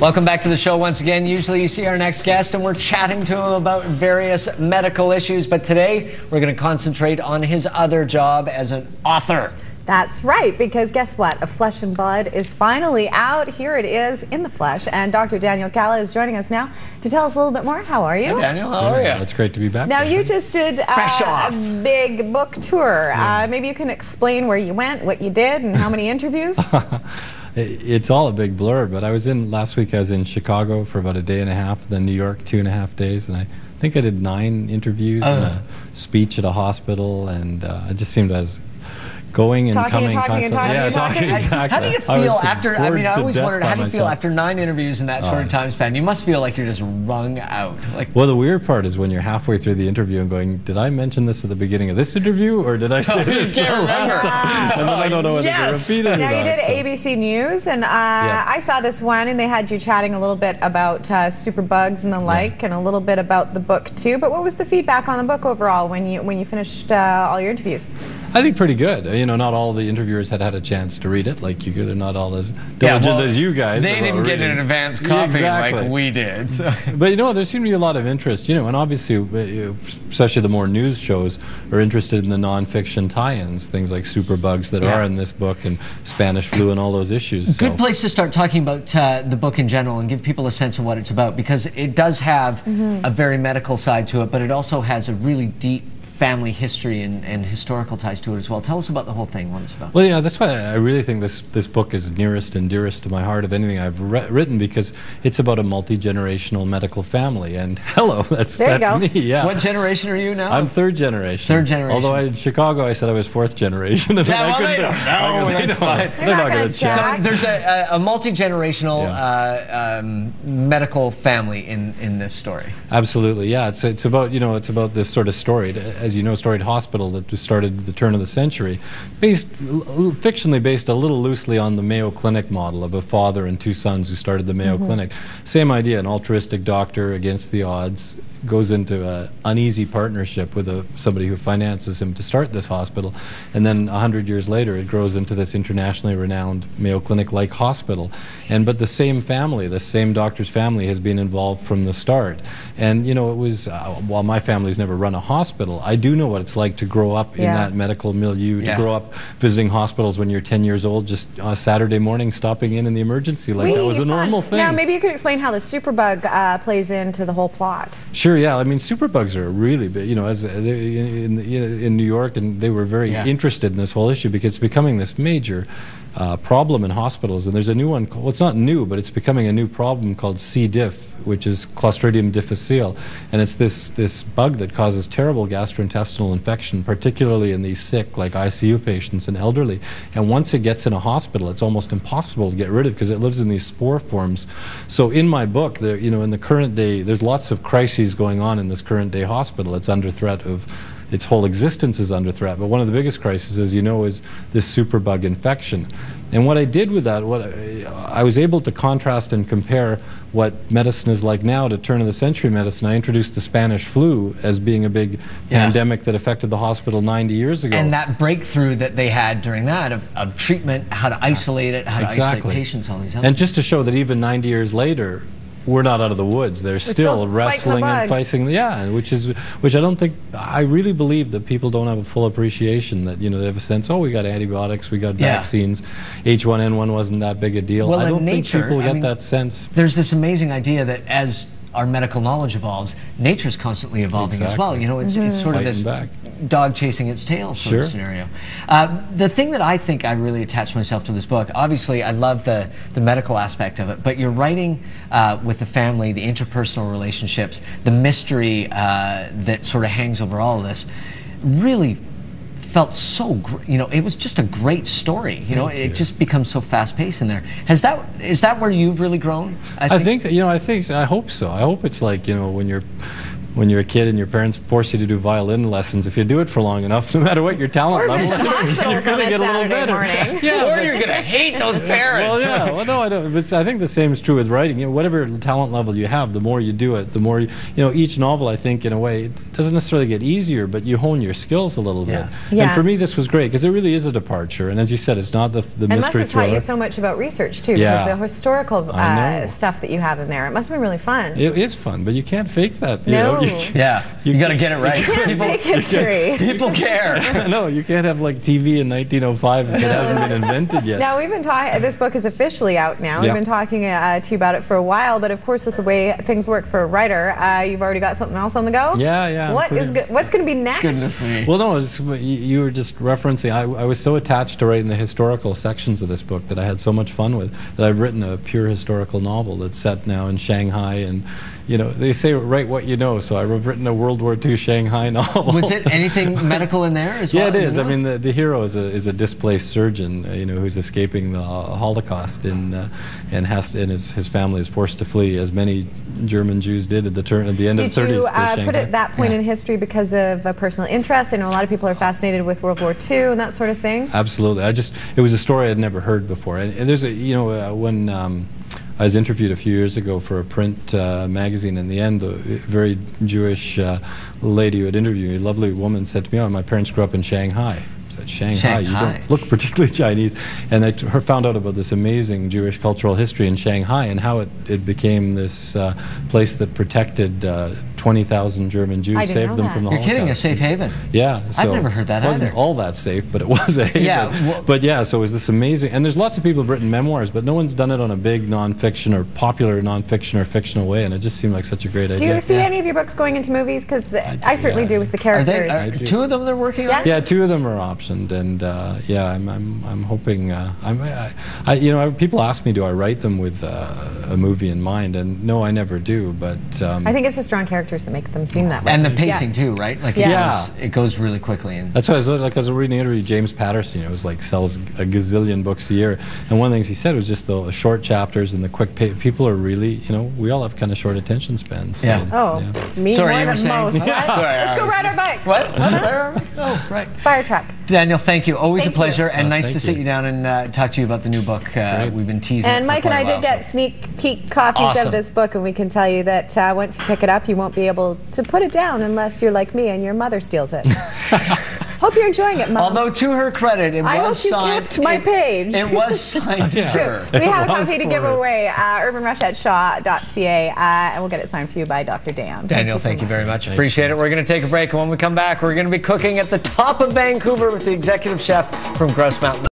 Welcome back to the show once again. Usually you see our next guest and we're chatting to him about various medical issues, but today we're going to concentrate on his other job as an author. That's right, because guess what? A Flesh and Blood is finally out. Here it is in the flesh, and Dr. Daniel Kalla is joining us now to tell us a little bit more. How are you? Hey Daniel, how are you? It's great to be back. Now you just did a big book tour. Yeah. Maybe you can explain where you went, what you did, and how many interviews? It's all a big blur, but last week I was in Chicago for about a day and a half, then New York 2.5 days, and I think I did 9 interviews and a speech at a hospital, and it just seemed I was going and talking coming and talking. Exactly. How do you feel after, I mean, I always wondered, how do you feel after 9 interviews in that short time span? You must feel like you're just wrung out. Well, the weird part is when you're halfway through the interview and going, did I mention this at the beginning of this interview, or did I say this the last time? And then I don't know whether to repeat it or Now not. you did ABC News, and I saw this one, and they had you chatting a little bit about superbugs and the like, and a little bit about the book too. But what was the feedback on the book overall when you finished all your interviews? I think pretty good. You know, not all the interviewers had a chance to read it like you could, and not all as diligent as you guys. They didn't get an advanced copy like we did. So. But you know, there seemed to be a lot of interest. You know, and obviously, especially the more news shows are interested in the non-fiction tie-ins, things like superbugs that are in this book, and Spanish flu, and all those issues. Good place to start talking about the book in general and give people a sense of what it's about, because it does have a very medical side to it, but it also has a really deep family history and historical ties to it as well. Tell us about the whole thing, what it's about. Well, yeah, that's why I really think this book is nearest and dearest to my heart of anything I've written, because it's about a multi-generational medical family. And hello, that's me. Yeah. What generation are you now? I'm 3rd generation. 3rd generation. Although in Chicago I said I was 4th generation. And yeah, well, they don't know. That's fine. They're not going to check. So there's a multi-generational medical family in this story. Absolutely, yeah. It's about, you know, it's about this sort of storied, as you know, storied hospital that was started at the turn of the century, fictionally based a little loosely on the Mayo Clinic model of a father and 2 sons who started the Mayo Clinic. Same idea, an altruistic doctor against the odds goes into an uneasy partnership with somebody who finances him to start this hospital, and then 100 years later it grows into this internationally renowned Mayo Clinic-like hospital. But the same family, the same doctor's family, has been involved from the start. And you know, it was, while my family's never run a hospital, I do know what it's like to grow up in that medical milieu, to grow up visiting hospitals when you're 10 years old, just on a Saturday morning stopping in the emergency, like that was a normal thing. Now maybe you could explain how the superbug plays into the whole plot. Sure, yeah. I mean, superbugs are really big, you know, as in New York, and they were very interested in this whole issue because it's becoming this major problem in hospitals. And there's a new one, well, it's not new, but it's becoming a new problem called C. diff, which is Clostridium difficile. And it's this bug that causes terrible gastrointestinal infection, particularly in these sick, like ICU patients and elderly. And once it gets in a hospital, it's almost impossible to get rid of because it lives in these spore forms. So in my book, you know, in the current day, there's lots of crises going on in this current day hospital. It's under threat of, its whole existence is under threat. But one of the biggest crises, as you know, is this superbug infection. And what I did with that, I was able to contrast and compare what medicine is like now to turn-of-the-century medicine. I introduced the Spanish flu as being a big pandemic that affected the hospital 90 years ago. And that breakthrough that they had during that of treatment, how to isolate it, how to isolate patients, all these other And just to show that even 90 years later, we're not out of the woods. They're still wrestling and fighting. Yeah, which I don't think, I really believe that people don't have a full appreciation that, you know, they have a sense, oh, we got antibiotics, we got vaccines, H1N1 wasn't that big a deal. Well, I don't think people get I mean, that sense. There's this amazing idea that as our medical knowledge evolves, nature's constantly evolving as well. You know, it's sort of this dog chasing its tail sort of scenario. The thing that I think I really attached myself to this book, obviously I love the medical aspect of it, but you're writing with the family, the interpersonal relationships, the mystery that sort of hangs over all of this, really felt so, you know, it was just a great story. You know, it just becomes so fast-paced in there. Is that where you've really grown? I think that, you know, I hope so. I hope it's like, you know, when you're when you're a kid and your parents force you to do violin lessons, if you do it for long enough, no matter what your talent level, you're going to get a little better. Yeah, or you're going to hate those parents. Well, yeah. Well, no, I don't. But I think the same is true with writing. You know, whatever talent level you have, the more you do it, the more you know. Each novel, I think, in a way, it doesn't necessarily get easier, but you hone your skills a little bit. Yeah. And for me, this was great because it really is a departure. And as you said, it's not the mystery thriller. It must have taught you so much about research too, because the historical stuff that you have in there, it must have been really fun. It is fun, but you can't fake that. You no. know? You got to get it right. You can't fake history. People care. No, you can't have like TV in 1905 if it hasn't been invented yet. Now, we've been talking, this book is officially out now. We've been talking to you about it for a while, but of course with the way things work for a writer, you've already got something else on the go? Yeah. What's going to be next? Goodness me. Well, no, you were just referencing, I was so attached to writing the historical sections of this book that I had so much fun with, that I've written a pure historical novel that's set now in Shanghai. And you know, they say write what you know, so I've written a World War II Shanghai novel. Was it anything medical in there as well? Yeah, it is. I mean, the hero is a displaced surgeon, you know, who's escaping the Holocaust, and his family is forced to flee, as many German Jews did at the end of the 30s. Did you put it that point in history because of a personal interest? I know a lot of people are fascinated with World War II and that sort of thing. Absolutely. It was a story I'd never heard before. And there's when I was interviewed a few years ago for a print magazine. In the end, a very Jewish lady who had interviewed me, a lovely woman, said to me, "Oh, my parents grew up in Shanghai." I said, Shanghai, you don't look particularly Chinese. And I found out about this amazing Jewish cultural history in Shanghai and how it became this place that protected 20,000 German Jews, saved them from the Holocaust. You're kidding, a safe haven. Yeah. So I've never heard that either. It wasn't all that safe, but it was a haven. Yeah. But yeah, so it was this amazing, and there's lots of people who've written memoirs, but no one's done it on a big nonfiction or popular nonfiction or fictional way, and it just seemed like such a great idea. Do you see any of your books going into movies? Because I certainly do with the characters. Are two of them they're working on? Yeah, two of them are optioned, and yeah, I'm hoping. People ask me, do I write them with a movie in mind? And no, I never do. But I think it's the strong characters that make them seem that way. And the pacing too, right? Like it goes really quickly. And that's why I was reading an interview with James Patterson. You know, it was like sells a gazillion books a year, and one of the things he said was just the short chapters and the quick people are really, you know, we all have kind of short attention spans. So, me more than most. Let's go ride our bikes. What? Oh, right. Fire truck. Daniel, thank you. Always a pleasure, and nice to sit you down and talk to you about the new book. We've been teasing. And Mike and I did get sneak peek copies of this book, and we can tell you that once you pick it up, you won't be able to put it down unless you're like me and your mother steals it. Hope you're enjoying it, Mom. Although to her credit, it was signed. I hope you kept my page. It was signed to her. We have a copy to give away. urbanrush@shaw.ca, and we'll get it signed for you by Dr. Dan. Daniel, thank you very much. Appreciate it. We're going to take a break, and when we come back, we're going to be cooking at the top of Vancouver with the executive chef from Grouse Mountain.